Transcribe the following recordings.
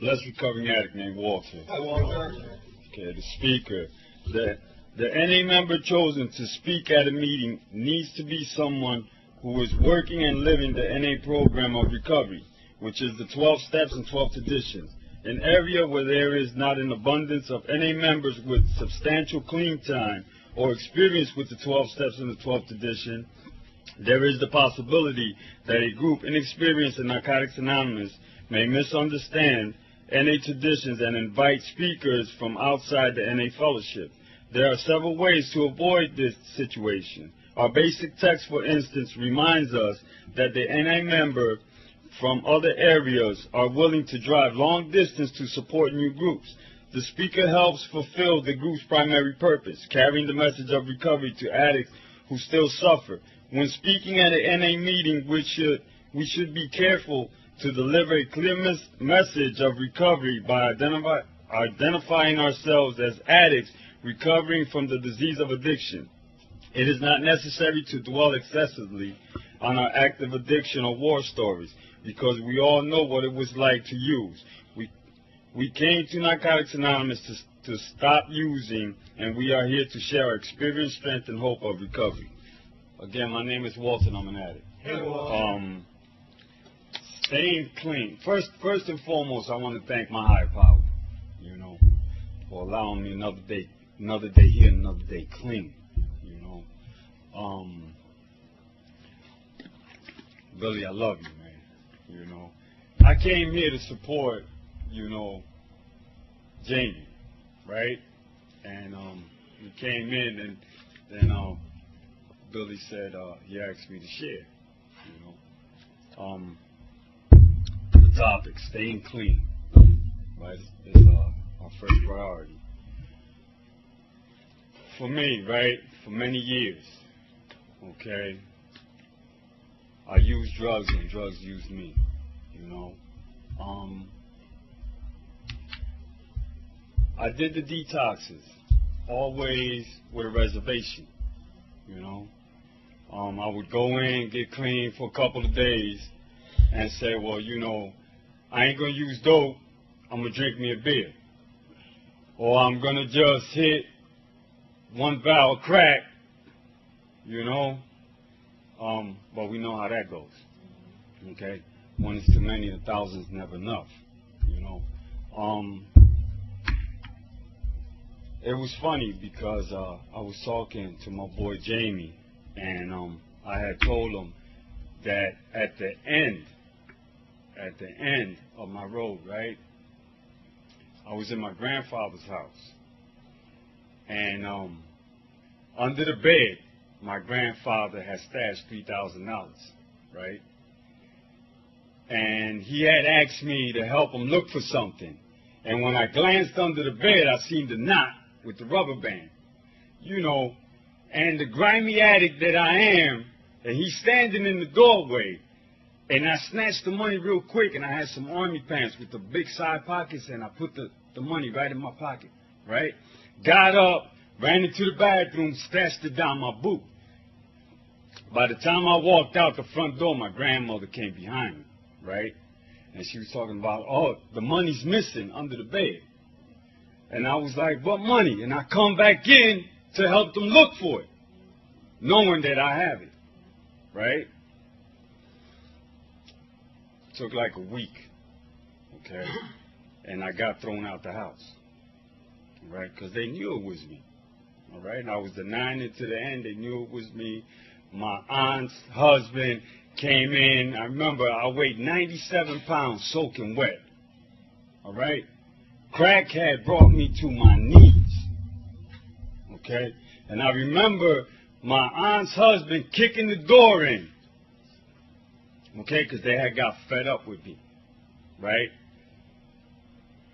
blessed recovering addict named Walter. Hi, Walter. Okay, the speaker. The NA member chosen to speak at a meeting needs to be someone who is working and living the NA program of recovery, which is the 12 steps and 12 traditions. An area where there is not an abundance of NA members with substantial clean time or experience with the 12 steps and the 12th tradition, there is the possibility that a group inexperienced in Narcotics Anonymous may misunderstand NA traditions and invite speakers from outside the NA fellowship. There are several ways to avoid this situation. Our basic text, for instance, reminds us that the NA member from other areas are willing to drive long distance to support new groups. The speaker helps fulfill the group's primary purpose, carrying the message of recovery to addicts who still suffer. When speaking at an NA meeting, we should be careful to deliver a clear message of recovery by identifying ourselves as addicts recovering from the disease of addiction. It is not necessary to dwell excessively on our active addiction or war stories, because we all know what it was like to use. We came to Narcotics Anonymous to stop using, and we are here to share our experience, strength, and hope of recovery. Again, my name is Walter, and I'm an addict. Hey, Walter. Staying clean. First and foremost, I want to thank my higher power, for allowing me another day here, another day clean, Billy, I love you, man, I came here to support, Jammie, right? And we came in, and then Billy said he asked me to share, the topic, staying clean, right, is our first priority. For me, right, for many years, okay, I used drugs and drugs used me, I did the detoxes, always with a reservation, I would go in, get clean for a couple of days, and say, well, I ain't going to use dope, I'm going to drink me a beer. Or I'm going to just hit one valve crack, but we know how that goes, okay? One is too many and 1,000 is never enough, It was funny because I was talking to my boy Jammie, and I had told him that at the end of my road, right, I was in my grandfather's house, and under the bed, my grandfather had stashed $3,000, right? And he had asked me to help him look for something. And when I glanced under the bed, I seen the knot with the rubber band, and the grimy addict that I am, and he's standing in the doorway, and I snatched the money real quick, and I had some army pants with the big side pockets, and I put the money right in my pocket, right? Got up, ran into the bathroom, stashed it down my boot. By the time I walked out the front door, my grandmother came behind me, right? And she was talking about, oh, the money's missing under the bed. And I was like, what money? And I come back in to help them look for it, knowing that I have it, right? Took like a week, okay? And I got thrown out the house, right? Because they knew it was me, all right? And I was the 9 into the end. They knew it was me. My aunt's husband came in. I remember I weighed 97 pounds soaking wet, all right? Crack had brought me to my knees, okay? And I remember my aunt's husband kicking the door in, okay, because they had got fed up with me, right?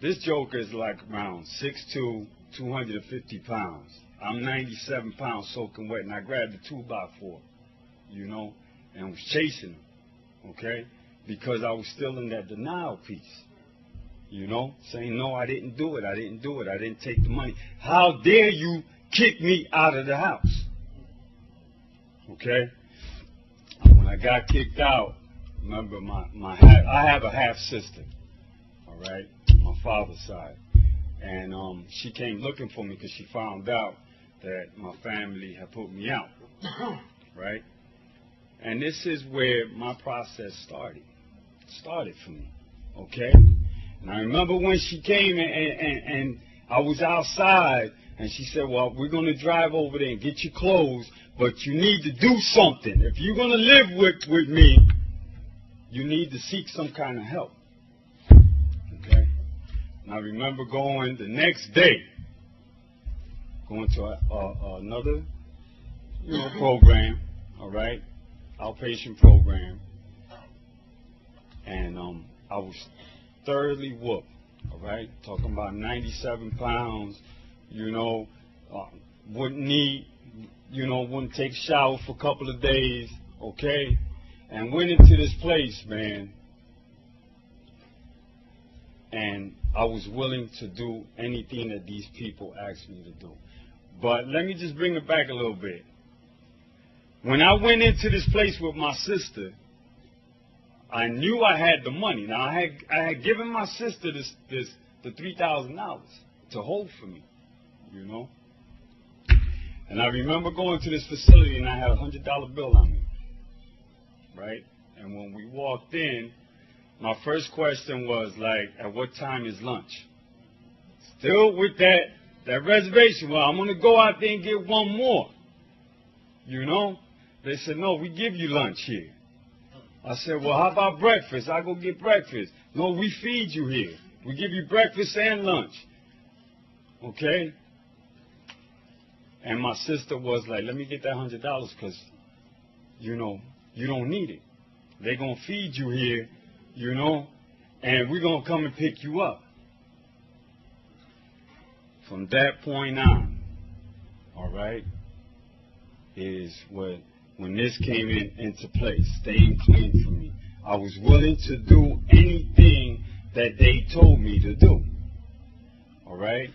This joker is like around 6'2", 250 pounds. I'm 97 pounds soaking wet, and I grabbed the 2x4, and was chasing him, okay, because I was still in that denial piece. Saying, no, I didn't do it, I didn't take the money. How dare you kick me out of the house? Okay? And when I got kicked out, remember I have a half sister, all right? My my father's side. And she came looking for me because she found out that my family had put me out, right? And this is where my process started for me, okay? And I remember when she came and I was outside, and she said, well, we're going to drive over there and get your clothes, but you need to do something. If you're going to live with me, you need to seek some kind of help, okay? And I remember going the next day, going to another, program, all right, outpatient program, and I was thoroughly whooped, all right, talking about 97 pounds, wouldn't eat, wouldn't take a shower for a couple of days, okay, and went into this place, man, and I was willing to do anything that these people asked me to do. But let me just bring it back a little bit. When I went into this place with my sister, I knew I had the money. Now, I had given my sister the $3,000 to hold for me, And I remember going to this facility, and I had a $100 bill on me, right? And when we walked in, my first question was, like, at what time is lunch? Still with that reservation. Well, I'm going to go out there and get one more, They said, no, we give you lunch here. I said, well, how about breakfast? I go get breakfast. No, we feed you here. We give you breakfast and lunch. Okay? And my sister was like, let me get that $100 because, you don't need it. They're going to feed you here, and we're going to come and pick you up. From that point on, all right, is when this came into place, staying clean for me. I was willing to do anything that they told me to do. All right?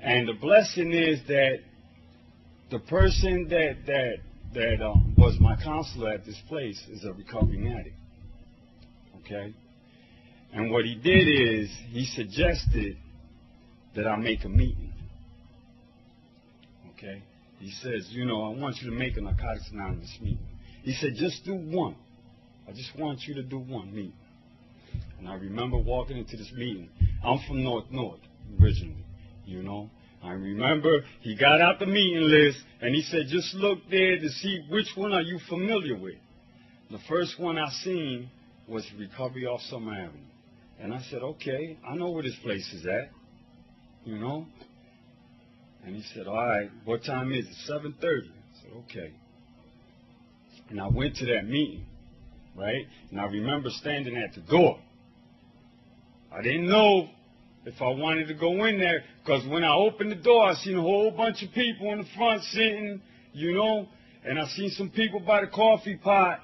And the blessing is that the person that was my counselor at this place is a recovering addict. Okay? And what he did is he suggested that I make a meeting. Okay? He says, I want you to make a Narcotics Anonymous meeting. He said, just do one. I just want you to do one meeting. And I remember walking into this meeting. I'm from North originally, I remember he got out the meeting list, and he said, just look there to see which one are you familiar with. The first one I seen was Recovery off Summer Avenue. And I said, okay, I know where this place is at, And he said, all right, what time is it? 7:30. I said, okay. And I went to that meeting, right? And I remember standing at the door. I didn't know if I wanted to go in there, because when I opened the door, I seen a whole bunch of people in the front sitting, and I seen some people by the coffee pot.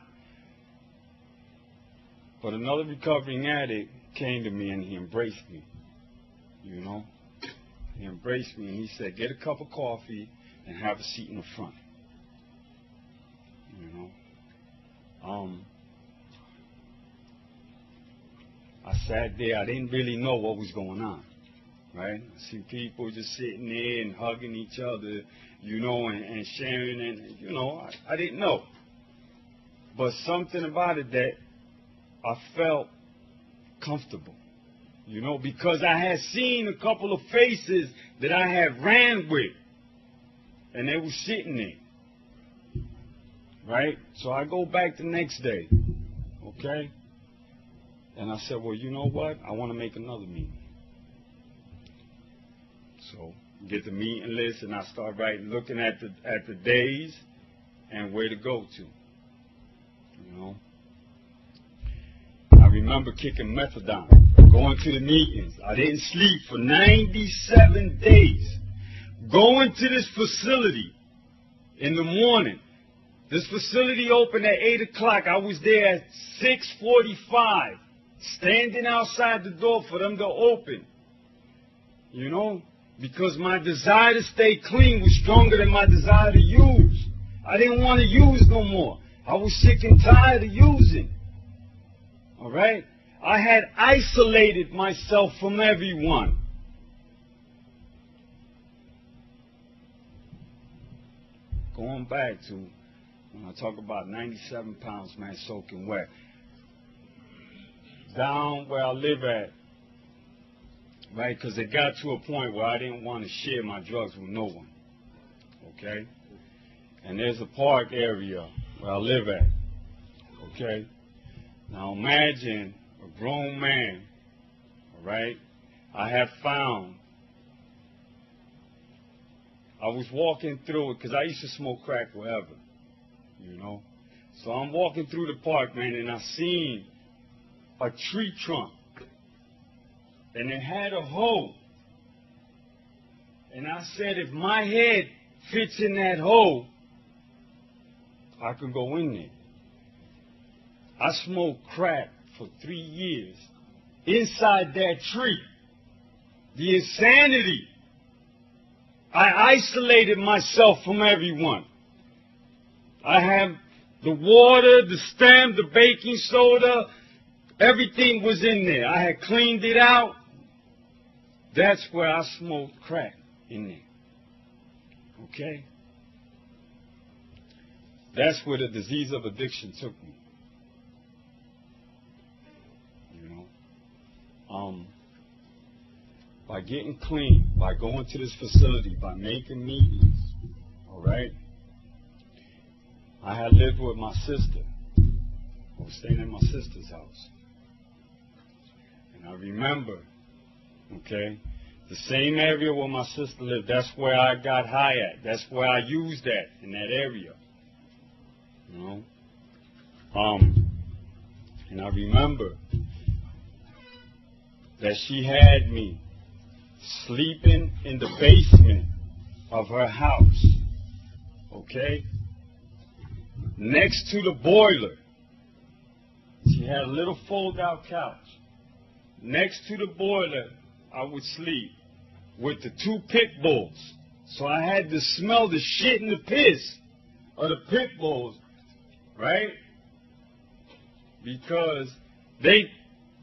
But another recovering addict came to me, and he embraced me, He embraced me, and he said, get a cup of coffee and have a seat in the front. I sat there. I didn't really know what was going on, right? I see people just sitting there and hugging each other, and sharing, and, I didn't know. But something about it that I felt comfortable. Because I had seen a couple of faces that I had ran with, and they were sitting there, right? So I go back the next day, okay? And I said, well, you know what? I want to make another meeting. So get the meeting list, and I start looking at the days and where to go to, I remember kicking methadone, going to the meetings. I didn't sleep for 97 days. Going to this facility in the morning. This facility opened at 8 o'clock. I was there at 6:45, standing outside the door for them to open. Because my desire to stay clean was stronger than my desire to use. I didn't want to use no more. I was sick and tired of using. All right? I had isolated myself from everyone. Going back to when I talk about 97 pounds, man, soaking wet. Down where I live at, right? Because it got to a point where I didn't want to share my drugs with no one. Okay? And there's a park area where I live at. Okay? Now imagine a grown man, all right? I have found, I was walking through it because I used to smoke crack wherever, you know? So I'm walking through the park, man, and I seen a tree trunk. And it had a hole. And I said, if my head fits in that hole, I can go in there. I smoked crack for 3 years inside that tree. The insanity. I isolated myself from everyone. I have the water, the stem, the baking soda, everything was in there. I had cleaned it out. That's where I smoked crack, in there. Okay? That's where the disease of addiction took me. You know? By getting clean, by going to this facility, by making meetings, all right? I had lived with my sister. I was staying at my sister's house. And I remember, okay, the same area where my sister lived, that's where I got high at. That's where I used that, in that area. You know? And I remember that she had me sleeping in the basement of her house, okay? Next to the boiler. She had a little fold-out couch. Next to the boiler, I would sleep with the 2 pit bulls. So I had to smell the shit and the piss of the pit bulls, right? Because they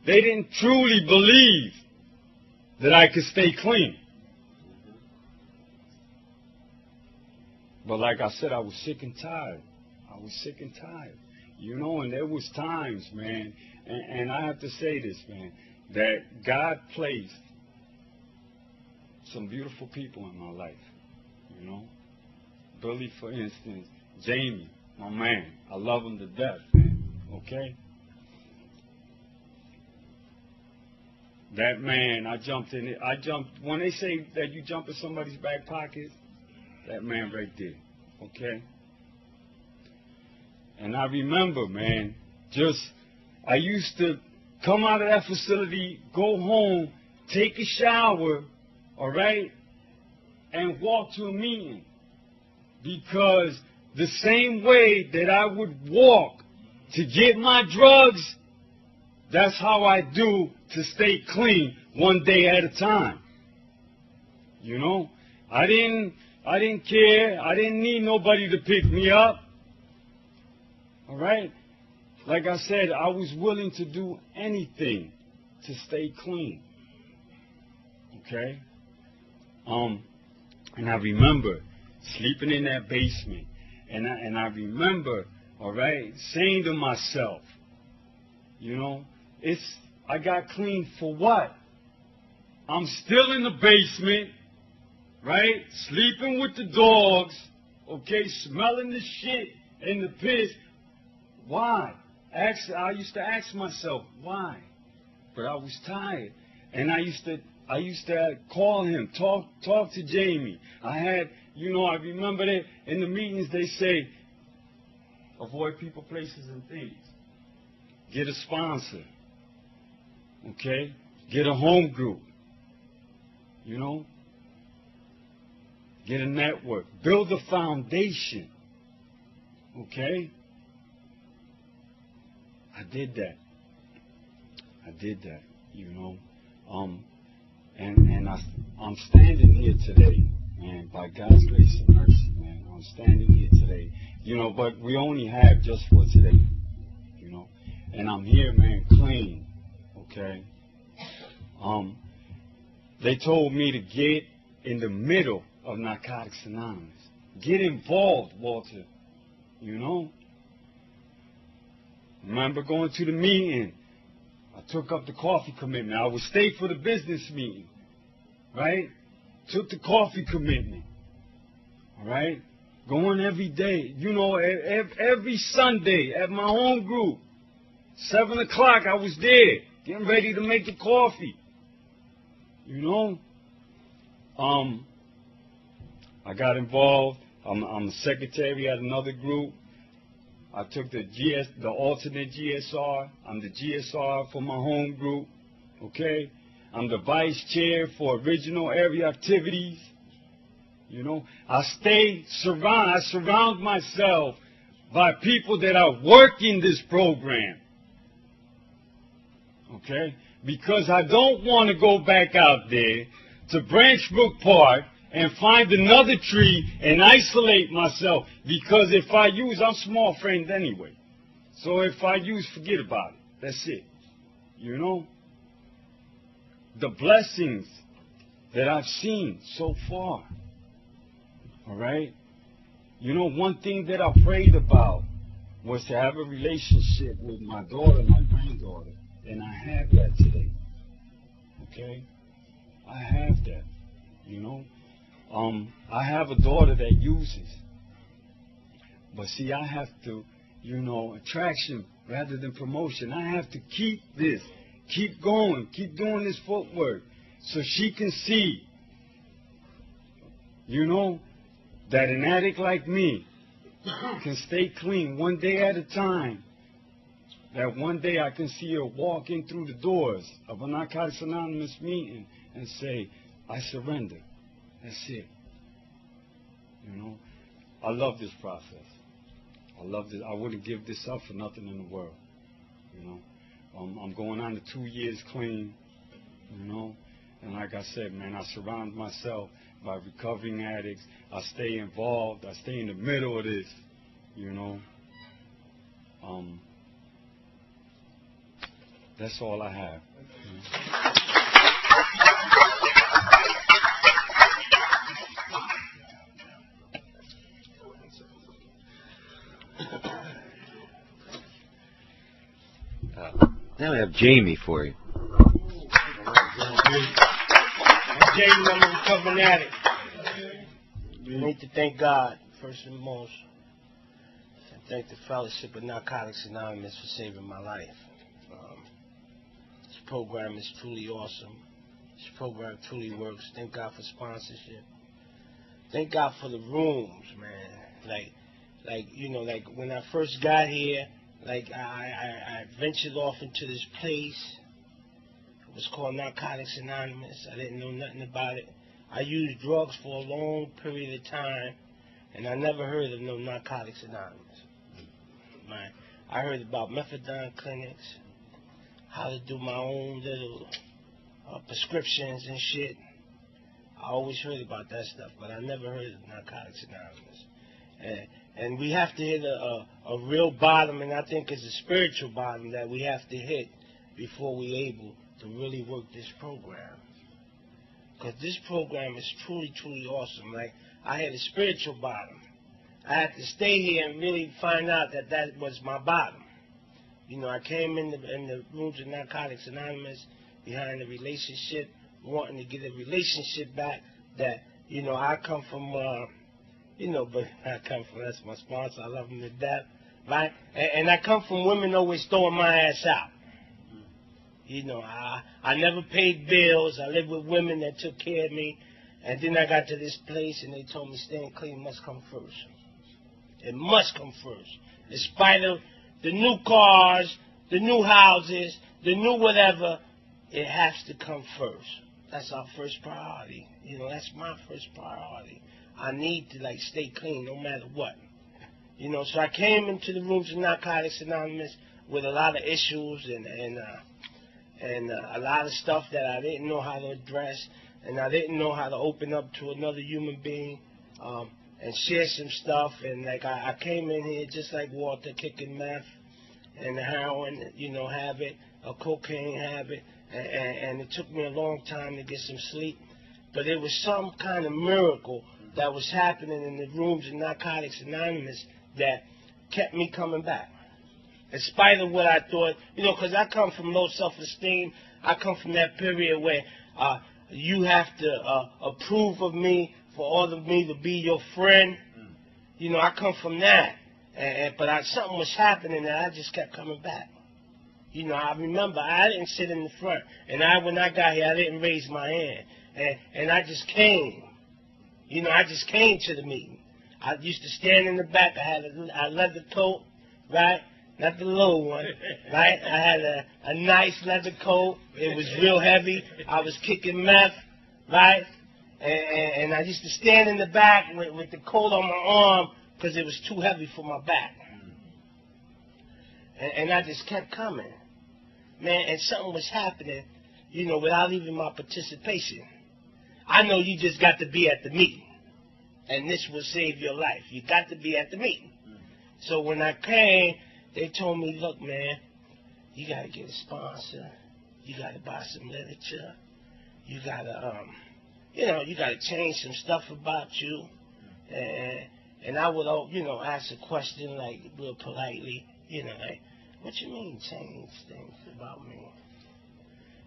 didn't truly believe that I could stay clean. But like I said, I was sick and tired. I was sick and tired. You know, and there was times, man, and I have to say this, man, that God placed some beautiful people in my life, you know. Billy, for instance, Jammie, my man, I love him to death, man, okay? That man, I jumped in it. When they say that you jump in somebody's back pocket, that man right there, okay? And I remember, man, I used to come out of that facility, go home, take a shower, all right, and walk to a meeting. Because the same way that I would walk to get my drugs, that's how I do to stay clean one day at a time. You know, I didn't care. I didn't need nobody to pick me up. All right? Like I said, I was willing to do anything to stay clean. Okay? And I remember sleeping in that basement. And I remember, all right, saying to myself, you know, I got clean for what? I'm still in the basement, right? Sleeping with the dogs, okay, smelling the shit and the piss. Why? I used to ask myself, why? But I was tired. And I used to call him, talk to Jammie. I had, you know, I remember that in the meetings they say, avoid people, places, and things. Get a sponsor. Okay? Get a home group. You know? Get a network. Build a foundation. Okay? I did that. You know? And I'm standing here today, man, by God's grace and mercy, man. I'm standing here today. You know, but we only have just for today. You know? And I'm here, man, clean. Okay? They told me to get in the middle of Narcotics Anonymous. Get involved, Walter. You know? Remember going to the meeting. I took up the coffee commitment. I would stay for the business meeting. Right? Took the coffee commitment. All right? Going every day. You know, every Sunday at my home group. 7 o'clock, I was there. Getting ready to make the coffee. You know? I got involved. I'm a secretary at another group. I took the alternate GSR. I'm the GSR for my home group. Okay? I'm the vice chair for original area activities. You know? I surround myself by people that are working this program. Okay? Because I don't want to go back out there to Branch Brook Park and find another tree and isolate myself. Because if I use, I'm small framed anyway. So if I use, forget about it. That's it. You know? The blessings that I've seen so far. All right? You know, one thing that I prayed about was to have a relationship with my daughter, my granddaughter. And I have that today. Okay? I have that. You know? I have a daughter that uses. But see, I have to, you know, attraction rather than promotion. I have to keep this. Keep going. Keep doing this footwork. So she can see, you know, that an addict like me can stay clean one day at a time. That one day I can see her walk in through the doors of a Narcotics Anonymous meeting and say, I surrender. That's it. You know, I love this process. I love this. I wouldn't give this up for nothing in the world. You know, I'm going on to 2 years clean. You know, and like I said, man, I surround myself by recovering addicts. I stay involved. I stay in the middle of this. You know, that's all I have. Now we have Jammie for you. I'm Jammie, I'm a recovering addict. We need to thank God, first and most, and thank the Fellowship of Narcotics Anonymous for saving my life. This program is truly awesome. This program truly works. Thank God for sponsorship. Thank God for the rooms, man. Like you know, like when I first got here, like I ventured off into this place. It was called Narcotics Anonymous. I didn't know nothing about it. I used drugs for a long period of time, and I never heard of no Narcotics Anonymous. I heard about methadone clinics, how to do my own little prescriptions and shit. I always heard about that stuff, but I never heard of Narcotics Anonymous. And we have to hit a real bottom, and I think it's a spiritual bottom that we have to hit before we're able to really work this program. Because this program is truly, truly awesome. Like, I had a spiritual bottom. I had to stay here and really find out that that was my bottom. You know, I came in the rooms of Narcotics Anonymous behind the relationship, wanting to get a relationship back that, you know, I come from, but I come from, that's my sponsor, I love him to death, right? And I come from women always throwing my ass out. You know, I never paid bills. I lived with women that took care of me. And then I got to this place and they told me staying clean must come first. It must come first. In spite of the new cars, the new houses, the new whatever, it has to come first. That's our first priority. You know, that's my first priority. I need to, like, stay clean no matter what. You know, so I came into the rooms of Narcotics Anonymous with a lot of issues and a lot of stuff that I didn't know how to address, and I didn't know how to open up to another human being and share some stuff. And like I came in here just like Walter, kicking meth, and a heroin, habit, a cocaine habit, and it took me a long time to get some sleep. But it was some kind of miracle that was happening in the rooms of Narcotics Anonymous that kept me coming back. In spite of what I thought, because I come from low self-esteem. I come from that period where you have to approve of me for all of me to be your friend. I come from that. But something was happening that I just kept coming back. I remember I didn't sit in the front. And when I got here, I didn't raise my hand. And I just came. I just came to the meeting. I used to stand in the back. I had a leather coat, right? Not the little one, right? I had a nice leather coat. It was real heavy. I was kicking meth, right? And I used to stand in the back with the coat on my arm because it was too heavy for my back. And I just kept coming. Man, and something was happening, without even my participation. I know you just got to be at the meeting. And this will save your life. You got to be at the meeting. So when I came, they told me, look, man, you got to get a sponsor. You got to buy some literature. You got to, you got to change some stuff about you. And I would, ask a question, like, real politely, like, what you mean change things about me?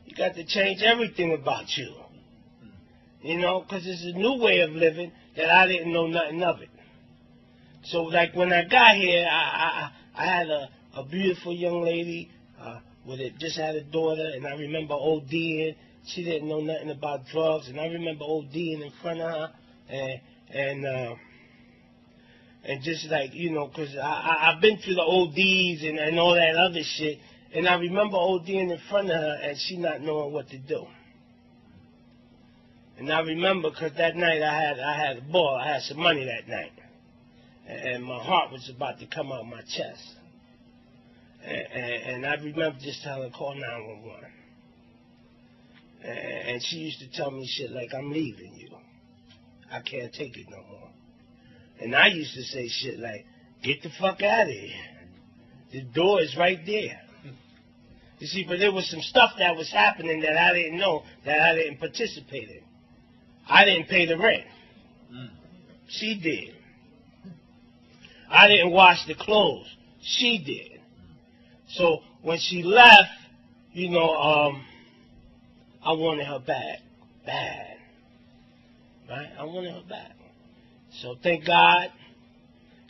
You got to change everything about you. Because it's a new way of living that I didn't know nothing of it. So, like, when I got here, I had a beautiful young lady just had a daughter, and I remember ODing. She didn't know nothing about drugs, and I remember ODing in front of her, and just like, because I've been through the ODs and all that other shit, and I remember ODing in front of her, and she not knowing what to do. And I remember, because that night I had a ball, I had some money that night. And my heart was about to come out my chest. And I remember just telling her, call 911. And she used to tell me shit like, I'm leaving you. I can't take it no more. And I used to say shit like, get the fuck out of here. The door is right there. You see, but there was some stuff that was happening that I didn't know, that I didn't participate in. I didn't pay the rent. She did. I didn't wash the clothes. She did. So when she left, I wanted her back. Bad. Right? I wanted her back. So thank God,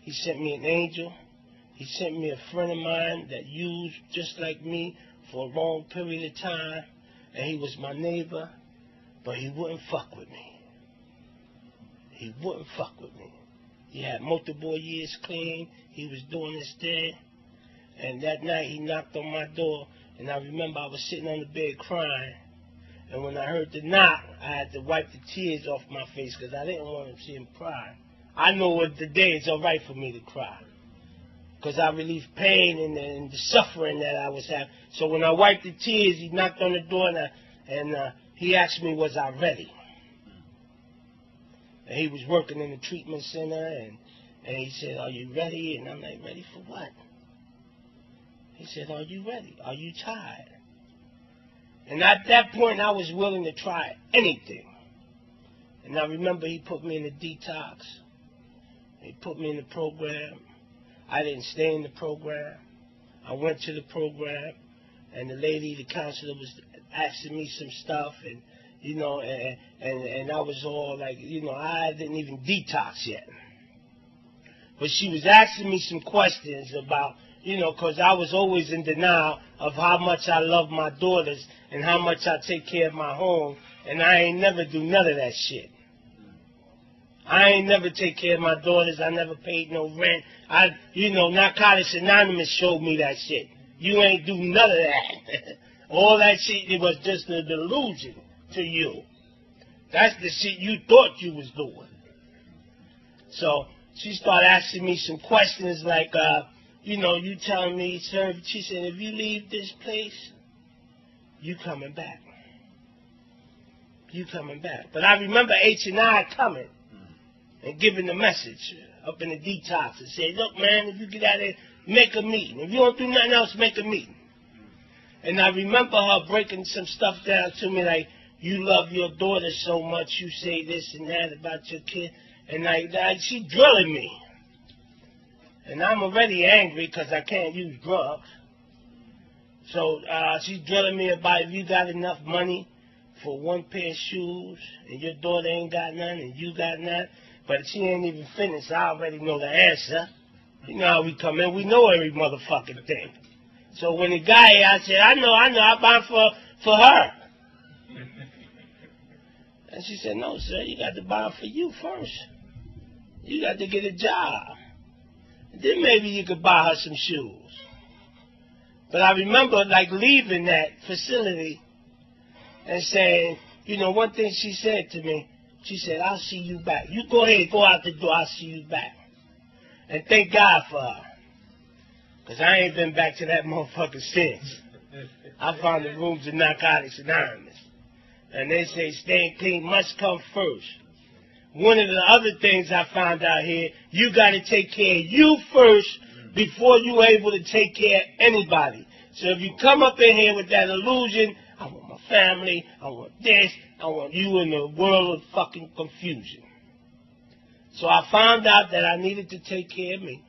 He sent me an angel. He sent me a friend of mine that used just like me for a long period of time. And he was my neighbor. But he wouldn't fuck with me. He wouldn't fuck with me. He had multiple years clean. He was doing his thing. And that night he knocked on my door. And I remember I was sitting on the bed crying. And when I heard the knock, I had to wipe the tears off my face because I didn't want to see him cry. I know what the day it's all right for me to cry. Because I relieved pain and the suffering that I was having. So when I wiped the tears, he knocked on the door and he asked me, was I ready? And he was working in the treatment center, and he said, are you ready? And I'm like, ready for what? He said, are you ready? Are you tired? And at that point, I was willing to try anything. And I remember he put me in the detox. He put me in the program. I didn't stay in the program. I went to the program, and the lady, the counselor, was asking me some stuff, and and I was all like, I didn't even detox yet. But she was asking me some questions about, because I was always in denial of how much I love my daughters and how much I take care of my home, and I ain't never do none of that shit. I ain't never take care of my daughters. I never paid no rent. Narcotics Anonymous showed me that shit. You ain't do none of that. All that shit, it was just a delusion to you. That's the shit you thought you was doing. So she started asking me some questions like, you telling me, sir, she said, if you leave this place, you coming back. You coming back. But I remember H&I coming and giving the message up in the detox and said, look, man, if you get out of here, make a meeting. If you don't do nothing else, make a meeting. And I remember her breaking some stuff down to me like, you love your daughter so much, you say this and that about your kid. And she drilling me. And I'm already angry because I can't use drugs. So she's drilling me about if you got enough money for one pair of shoes and your daughter ain't got none and you got none. But she ain't even finished. I already know the answer. You know how we come in. We know every motherfucking thing. So when the guy here, I said, I know, I buy for her. And she said, no, sir, you got to buy for you first. You got to get a job. And then maybe you could buy her some shoes. But I remember, like, leaving that facility and saying, you know, one thing she said to me, she said, I'll see you back. You go ahead, go out the door, I'll see you back. And thank God for her. Because I ain't been back to that motherfucker since. I found the rooms of Narcotics Anonymous. And they say staying clean must come first. One of the other things I found out here, you got to take care of you first before you're able to take care of anybody. So if you come up in here with that illusion, I want my family, I want this, I want you in a world of fucking confusion. So I found out that I needed to take care of me.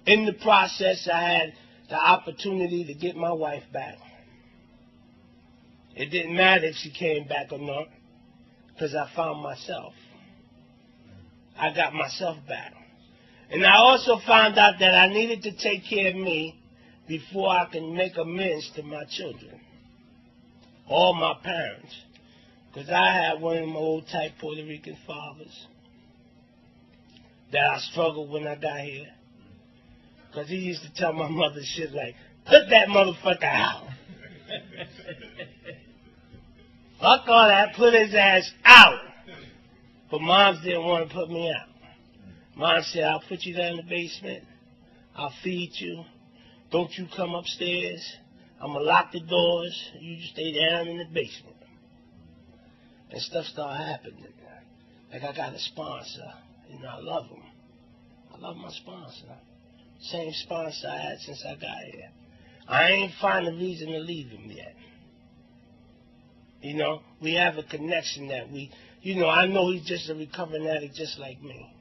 In the process, I had the opportunity to get my wife back. It didn't matter if she came back or not, because I found myself. I got myself back. And I also found out that I needed to take care of me before I can make amends to my children, all my parents. Because I had one of my old type Puerto Rican fathers that I struggled when I got here. Because he used to tell my mother shit like, put that motherfucker out. Fuck all that, put his ass out. But moms didn't want to put me out. Mom said, I'll put you down in the basement. I'll feed you. Don't you come upstairs. I'm going to lock the doors. You just stay down in the basement. And stuff started happening. Like I got a sponsor. You know, I love him. I love my sponsor. Same sponsor I had since I got here. I ain't find a reason to leave him yet. You know, we have a connection that I know he's just a recovering addict just like me.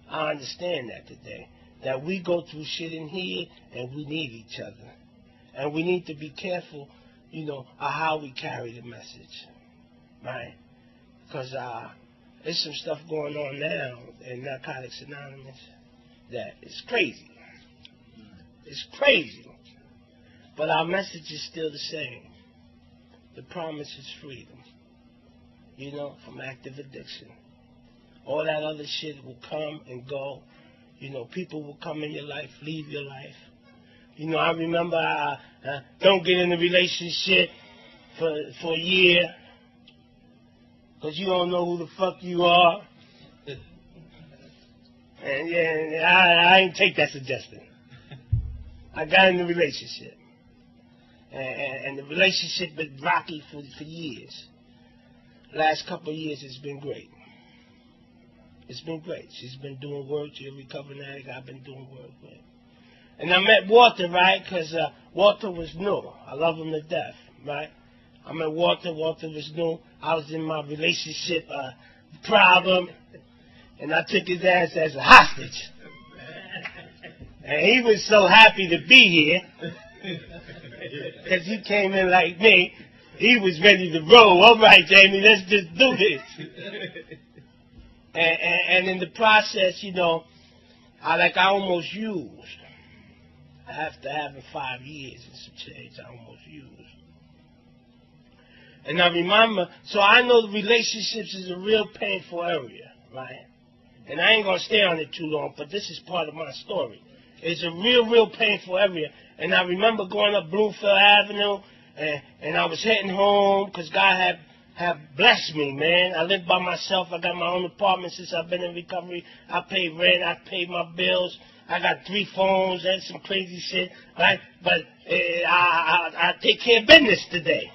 I understand that today. That we go through shit in here and we need each other. And we need to be careful, of how we carry the message. Right? Because there's some stuff going on now in Narcotics Anonymous that is crazy. It's crazy. But our message is still the same. The promise is freedom. From active addiction. All that other shit will come and go. People will come in your life, leave your life. I remember don't get in a relationship for a year because you don't know who the fuck you are. And yeah, I ain't take that suggestion. I got in a relationship. And the relationship been rocky for years. Last couple of years, it's been great. It's been great. She's been doing work. She's a recovering addict. I've been doing work with her. And I met Walter, right, because Walter was new. I love him to death, right? I met Walter. Walter was new. I was in my relationship problem, and I took his ass as a hostage. And he was so happy to be here because he came in like me. He was ready to roll. All right, Jammie, let's just do this. And in the process, I almost used. After having 5 years and some change, I almost used. And I remember, so I know the relationships is a real painful area, right? And I ain't going to stay on it too long, but this is part of my story. It's a real painful area. And I remember going up Bloomfield Avenue, and I was heading home because God had blessed me, man. I live by myself. I got my own apartment since I've been in recovery. I pay rent. I pay my bills. I got 3 phones. That's some crazy shit, right? But I take care of business today.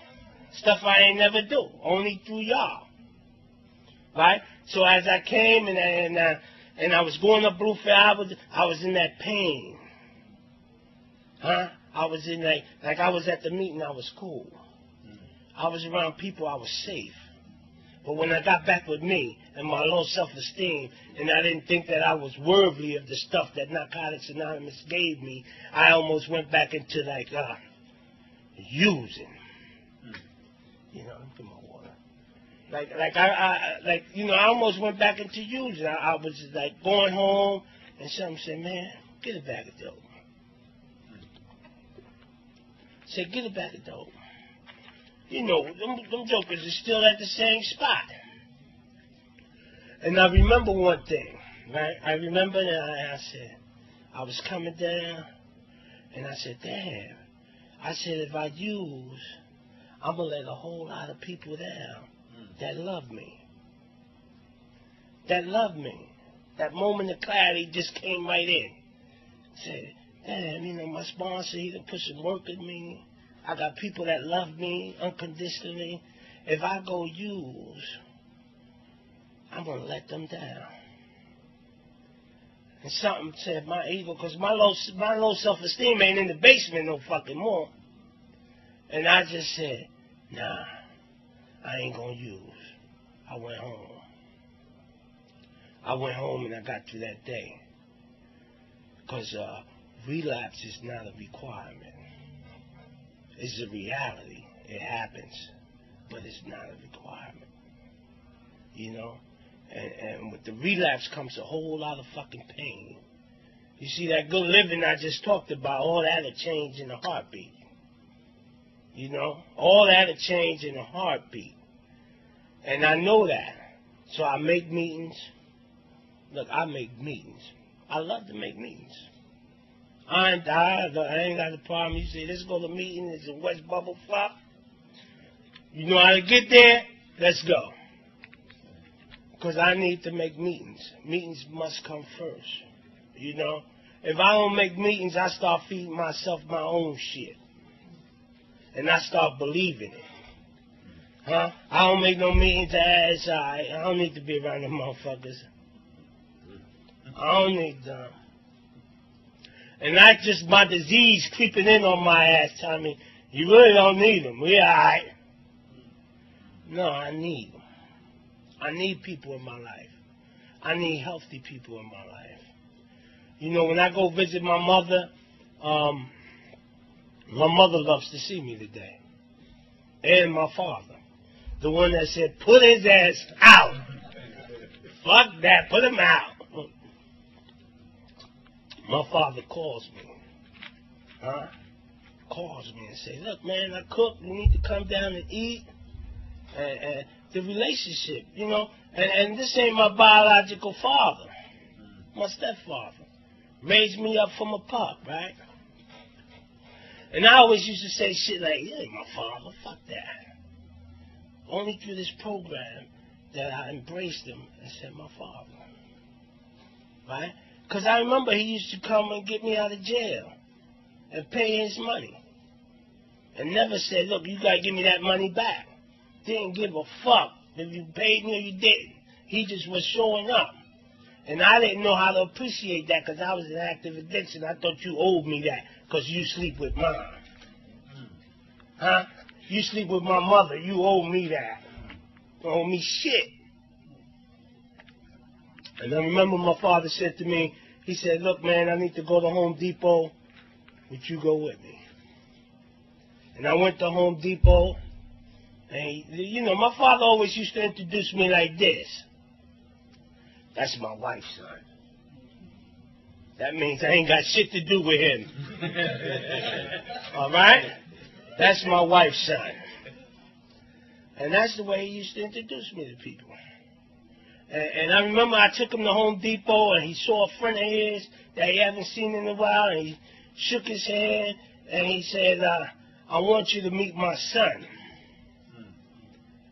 Stuff I ain't never do, only through y'all, right? So as I came and and I was going up Bluefield, I was in that pain. I was in like I was at the meeting, I was cool. I was around people, I was safe. But when I got back with me and my low self-esteem, and I didn't think that I was worthy of the stuff that Narcotics Anonymous gave me, I almost went back into like using. You know, give me water. I almost went back into using. I was just like going home, and something said, "Man, get a bag of dope." Said, "Get a bag of dope." You know, them jokers are still at the same spot. And I remember one thing, right? I remember that I said, I was coming down, and I said, damn. I said, if I use, I'm going to let a whole lot of people down that love me. That love me. That moment of clarity just came right in. Said, damn, you know, my sponsor, he done put some work in me. I got people that love me unconditionally. If I go use, I'm going to let them down. And something said my ego, because my low self-esteem ain't in the basement no fucking more. And I just said, nah, I ain't going to use. I went home. I went home and I got through that day. Because relapse is not a requirement. It's a reality. It happens. But it's not a requirement. You know? And with the relapse comes a whole lot of fucking pain. You see, that good living I just talked about, all that'll change in a heartbeat. You know? All that'll change in a heartbeat. And I know that. So I make meetings. Look, I make meetings. I love to make meetings. I ain't got a problem. You say, let's go to meetings in West Bubble Flop. You know how to get there? Let's go. Because I need to make meetings. Meetings must come first. You know? If I don't make meetings, I start feeding myself my own shit. And I start believing it. Huh? I don't make no meetings. I don't need to be around them motherfuckers. I don't need them. And that's just my disease creeping in on my ass, telling me, you really don't need them. We all right. No, I need them. I need people in my life. I need healthy people in my life. You know, when I go visit my mother loves to see me today. And my father. The one that said, put his ass out. Fuck that, put him out. My father calls me. Calls me and say, look, man, I cook. You need to come down and eat. And the relationship, you know. And this ain't my biological father. My stepfather. Raised me up from a pup, right? And I always used to say shit like, yeah, my father, fuck that. Only through this program that I embraced him and said, my father. Right? Because I remember he used to come and get me out of jail and pay his money. And never said, look, you got to give me that money back. Didn't give a fuck if you paid me or you didn't. He just was showing up. And I didn't know how to appreciate that because I was in active addiction. I thought you owed me that because you sleep with mine. Huh? You sleep with my mother. You owe me that. You owe me shit. And I remember my father said to me, he said, look, man, I need to go to Home Depot. Would you go with me? And I went to Home Depot. And, you know, my father always used to introduce me like this. That's my wife's son. That means I ain't got shit to do with him. All right? That's my wife's son. And that's the way he used to introduce me to people. And I remember I took him to Home Depot, and he saw a friend of his that he hadn't seen in a while, and he shook his hand, and he said, I want you to meet my son.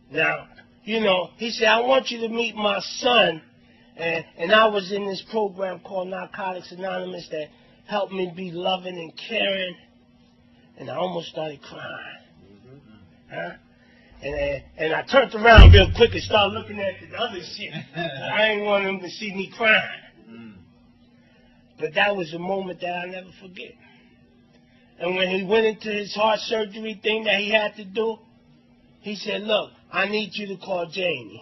Now, you know, he said, I want you to meet my son. And I was in this program called Narcotics Anonymous that helped me be loving and caring. And I almost started crying. Huh? And I turned around real quick and started looking at the other shit. I didn't want them to see me crying. But that was a moment that I'll never forget. And when he went into his heart surgery thing that he had to do, he said, look, I need you to call Jammie.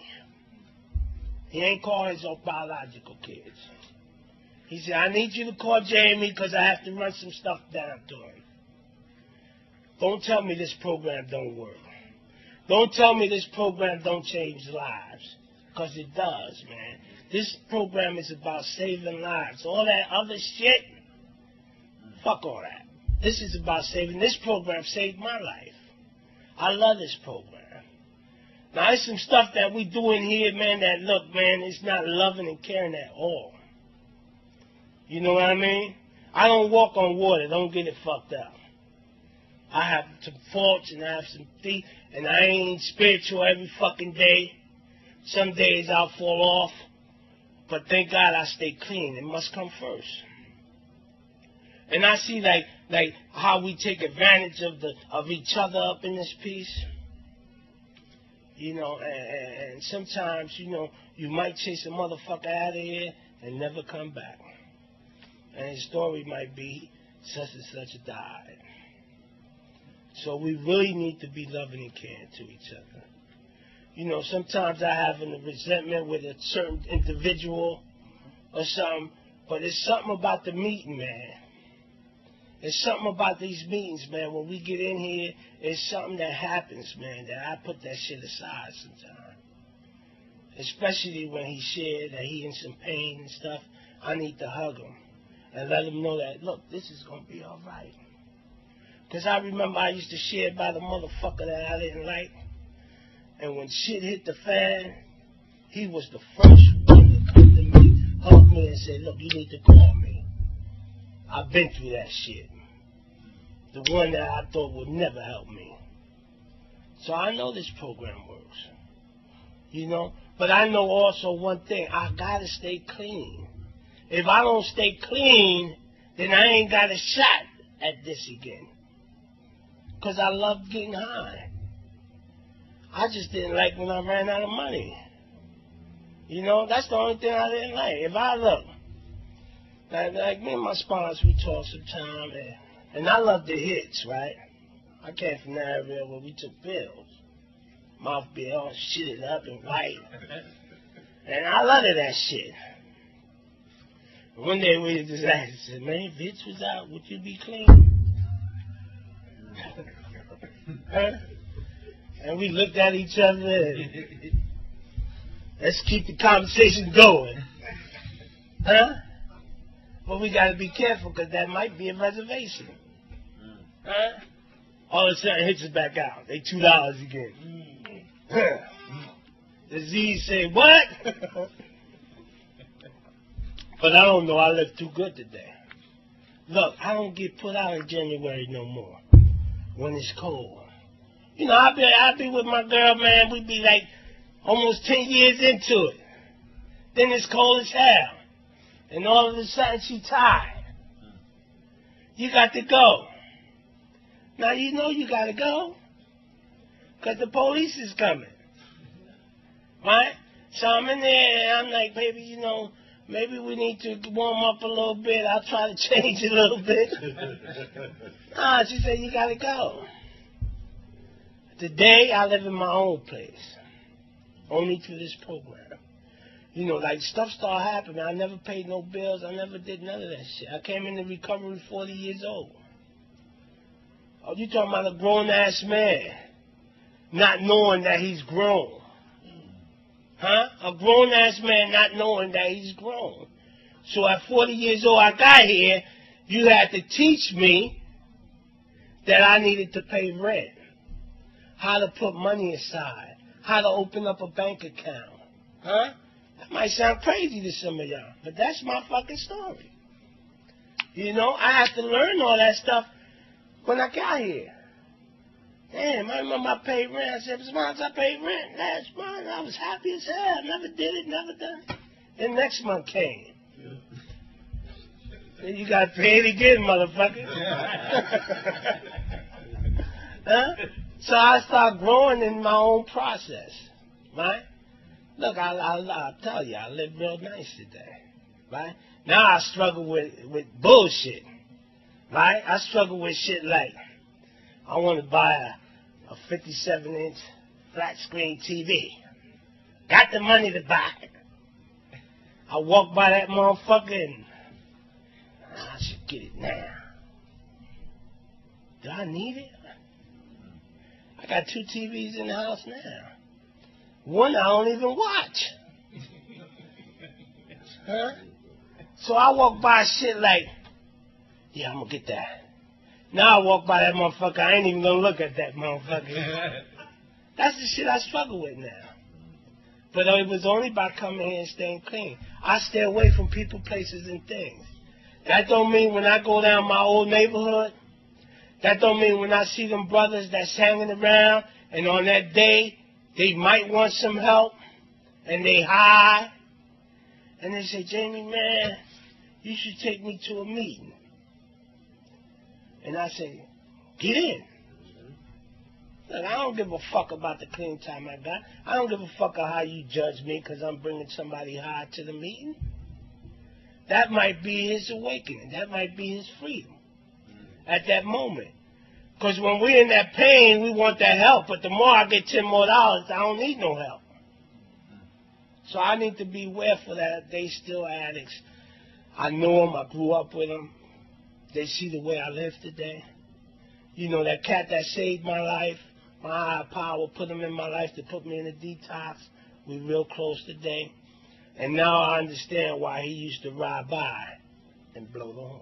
He ain't calling his own biological kids. He said, I need you to call Jammie because I have to run some stuff down to him. Don't tell me this program don't work. Don't tell me this program don't change lives, because it does, man. This program is about saving lives. All that other shit, fuck all that. This is about saving. This program saved my life. I love this program. Now, there's some stuff that we do in here, man, that, look, man, it's not loving and caring at all. You know what I mean? I don't walk on water. Don't get it fucked up. I have some faults and I have some things, and I ain't spiritual every fucking day. Some days I'll fall off, but thank God I stay clean. It must come first. And I see like how we take advantage of each other up in this piece. You know, and sometimes, you know, you might chase a motherfucker out of here and never come back. And his story might be such and such died. So we really need to be loving and caring to each other. You know, sometimes I have a resentment with a certain individual or something, but it's something about the meeting, man. It's something about these meetings, man. When we get in here, it's something that happens, man, that I put that shit aside sometimes. Especially when he shared that he in some pain and stuff. I need to hug him and let him know that, look, this is going to be all right. Because I remember I used to share about a motherfucker that I didn't like. And when shit hit the fan, he was the first one to come to me, hug me, and say, look, you need to call me. I've been through that shit. The one that I thought would never help me. So I know this program works. You know? But I know also one thing. I got to stay clean. If I don't stay clean, then I ain't got a shot at this again. Because I love getting high. I just didn't like when I ran out of money. You know, that's the only thing I didn't like. If I look, like me and my sponsors, we talk sometime, and I love the hits, right? I came from that area where we took pills. Mouth be all shitted up and white. And I loved that shit. One day we just asked, said, man, if Vince was out, would you be clean? Huh? And we looked at each other and let's keep the conversation going. Huh? But we got to be careful because that might be a reservation. Huh? All of a sudden, it hits us back out. They $2 again. The Z say, what? But I don't know. I look too good today. Look, I don't get put out in January no more when it's cold. You know, I'll be with my girl, man. We be like almost 10 years into it. Then it's cold as hell. And all of a sudden, she tired. You got to go. Now, you know you got to go. Because the police is coming. Right? So I'm in there, and I'm like, baby, you know, maybe we need to warm up a little bit. I'll try to change it a little bit. Nah, she said, you got to go. Today, I live in my own place. Only through this program. You know, like, stuff started happening. I never paid no bills. I never did none of that shit. I came into recovery 40 years old. Oh, you talking about a grown-ass man not knowing that he's grown. Huh? A grown-ass man not knowing that he's grown. So at 40 years old, I got here. You had to teach me that I needed to pay rent. How to put money aside. How to open up a bank account. Huh? That might sound crazy to some of y'all, but that's my fucking story. You know, I had to learn all that stuff when I got here. Damn, I remember I paid rent. I said, months I paid rent. Last month, I was happy as hell. Never did it, never done it. Then next month came. Then you got to pay it again, motherfucker. Huh? So I started growing in my own process, right? Look, I'll tell you, I live real nice today, right? Now I struggle with bullshit, right? I struggle with shit like, I want to buy a 57-inch flat screen TV. Got the money to buy it. I walk by that motherfucker and I should get it now. Do I need it? I got 2 TVs in the house now. One I don't even watch. Huh? So I walk by shit like, yeah, I'm gonna get that. Now I walk by that motherfucker, I ain't even gonna look at that motherfucker. That's the shit I struggle with now. But it was only by coming here and staying clean. I stay away from people, places, and things. That don't mean when I go down my old neighborhood, that don't mean when I see them brothers that's hanging around and on that day they might want some help and they high and they say, Jammie, man, you should take me to a meeting. And I say, get in. Look, I don't give a fuck about the clean time I got. I don't give a fuck how you judge me because I'm bringing somebody high to the meeting. That might be his awakening. That might be his freedom at that moment. Because when we're in that pain, we want that help. But the more I get $10 more, I don't need no help. So I need to be aware for that. They still addicts. I know them. I grew up with them. They see the way I live today. You know, that cat that saved my life, my higher power put him in my life to put me in a detox. We're real close today. And now I understand why he used to ride by and blow the horn.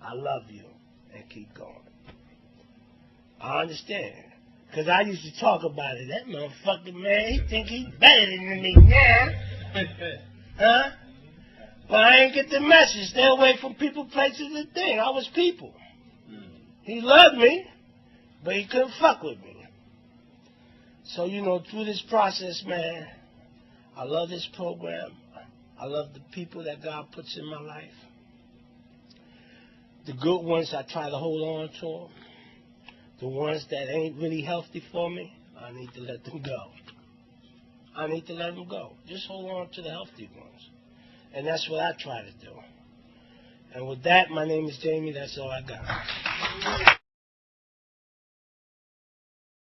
I love you, and keep going. I understand. Because I used to talk about it. That motherfucker, man, he think he's better than me now. Huh? But I ain't get the message. Stay away from people, places, and things. I was people. He loved me, but he couldn't fuck with me. So, you know, through this process, man, I love this program. I love the people that God puts in my life. The good ones, I try to hold on to them. The ones that ain't really healthy for me, I need to let them go. I need to let them go. Just hold on to the healthy ones. And that's what I try to do. And with that, my name is Jammie. That's all I got.